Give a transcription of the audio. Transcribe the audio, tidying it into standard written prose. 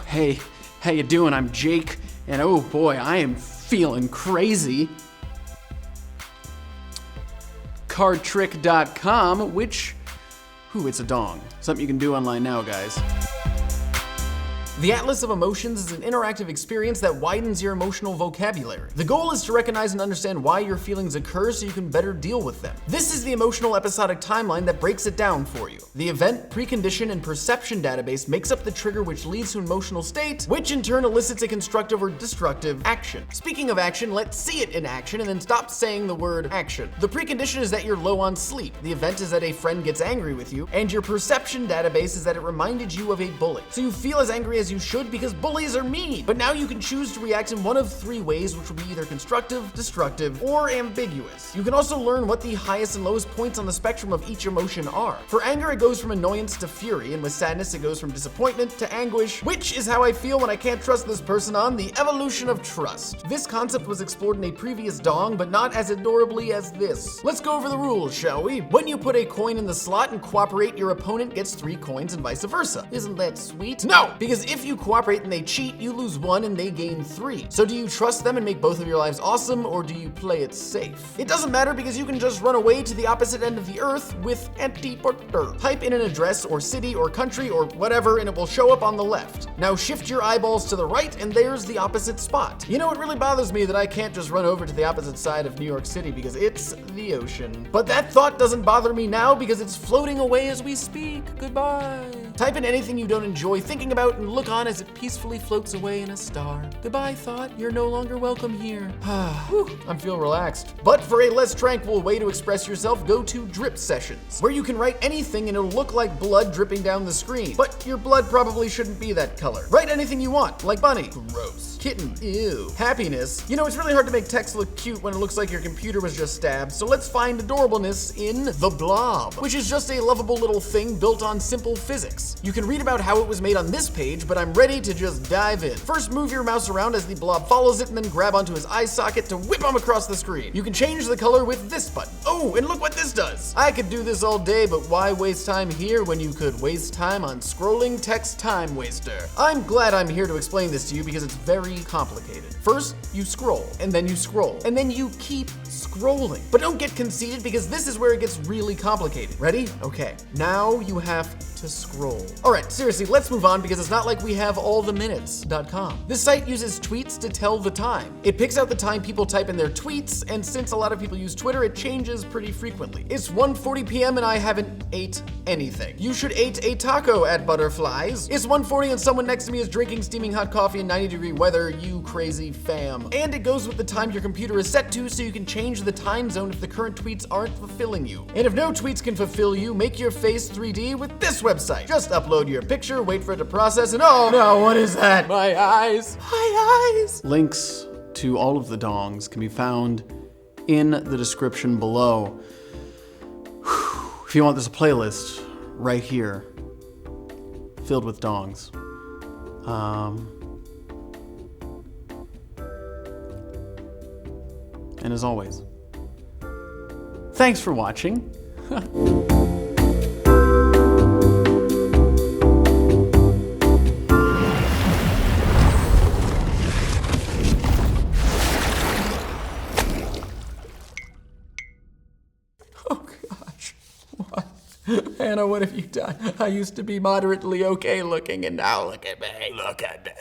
Hey, how you doing? I'm Jake, and oh boy, I am feeling crazy. Cardtrick.com, which, it's a dong. Something you can do online now, guys. The Atlas of Emotions is an interactive experience that widens your emotional vocabulary. The goal is to recognize and understand why your feelings occur so you can better deal with them. This is the emotional episodic timeline that breaks it down for you. The event, precondition, and perception database makes up the trigger which leads to an emotional state, which in turn elicits a constructive or destructive action. Speaking of action, let's see it in action and then stop saying the word action. The precondition is that you're low on sleep. The event is that a friend gets angry with you, and your perception database is that it reminded you of a bully. So you feel as angry as you should because bullies are mean. But now you can choose to react in one of three ways, which will be either constructive, destructive, or ambiguous. You can also learn what the highest and lowest points on the spectrum of each emotion are. For anger, it goes from annoyance to fury, and with sadness, it goes from disappointment to anguish, which is how I feel when I can't trust this person on the evolution of trust. This concept was explored in a previous dong, but not as adorably as this. Let's go over the rules, shall we? When you put a coin in the slot and cooperate, your opponent gets 3 coins and vice versa. Isn't that sweet? No, because if you cooperate and they cheat, you lose 1 and they gain 3. So do you trust them and make both of your lives awesome, or do you play it safe? It doesn't matter because you can just run away to the opposite end of the earth with Antipodr. Type in an address or city or country or whatever and it will show up on the left. Now shift your eyeballs to the right and there's the opposite spot. You know, it really bothers me that I can't just run over to the opposite side of New York City because it's the ocean. But that thought doesn't bother me now because it's floating away as we speak. Goodbye. Type in anything you don't enjoy thinking about and look on as it peacefully floats away in a star. Goodbye, thought. You're no longer welcome here. I feel relaxed. But for a less tranquil way to express yourself, go to Drip Sessions, where you can write anything and it'll look like blood dripping down the screen. But your blood probably shouldn't be that color. Write anything you want, like bunny. Gross. Kitten. Ew. Happiness. You know, it's really hard to make text look cute when it looks like your computer was just stabbed, so let's find adorableness in the Blob, which is just a lovable little thing built on simple physics. You can read about how it was made on this page, but I'm ready to just dive in. First, move your mouse around as the Blob follows it and then grab onto his eye socket to whip him across the screen. You can change the color with this button. Oh, and look what this does. I could do this all day, but why waste time here when you could waste time on scrolling text time waster? I'm glad I'm here to explain this to you because it's very complicated. First, you scroll, and then you scroll, and then you keep scrolling. But don't get conceited because this is where it gets really complicated. Ready? Okay. Now you have to scroll. All right, seriously, let's move on because it's not like we have alltheminutes.com. This site uses tweets to tell the time. It picks out the time people type in their tweets, and since a lot of people use Twitter, it changes pretty frequently. It's 1:40 p.m. and I haven't ate anything. You should ate a taco at Butterflies. It's 1:40 and someone next to me is drinking steaming hot coffee in 90-degree weather, you crazy fam. And it goes with the time your computer is set to so you can change the time zone if the current tweets aren't fulfilling you. And if no tweets can fulfill you, make your face 3D with this website. Just upload your picture, wait for it to process, and oh no, what is that? My eyes. My eyes. Links to all of the dongs can be found in the description below. If you want, there's a playlist right here filled with dongs. And as always, thanks for watching. Hannah, what have you done? I used to be moderately okay looking, and now look at me. Look at me.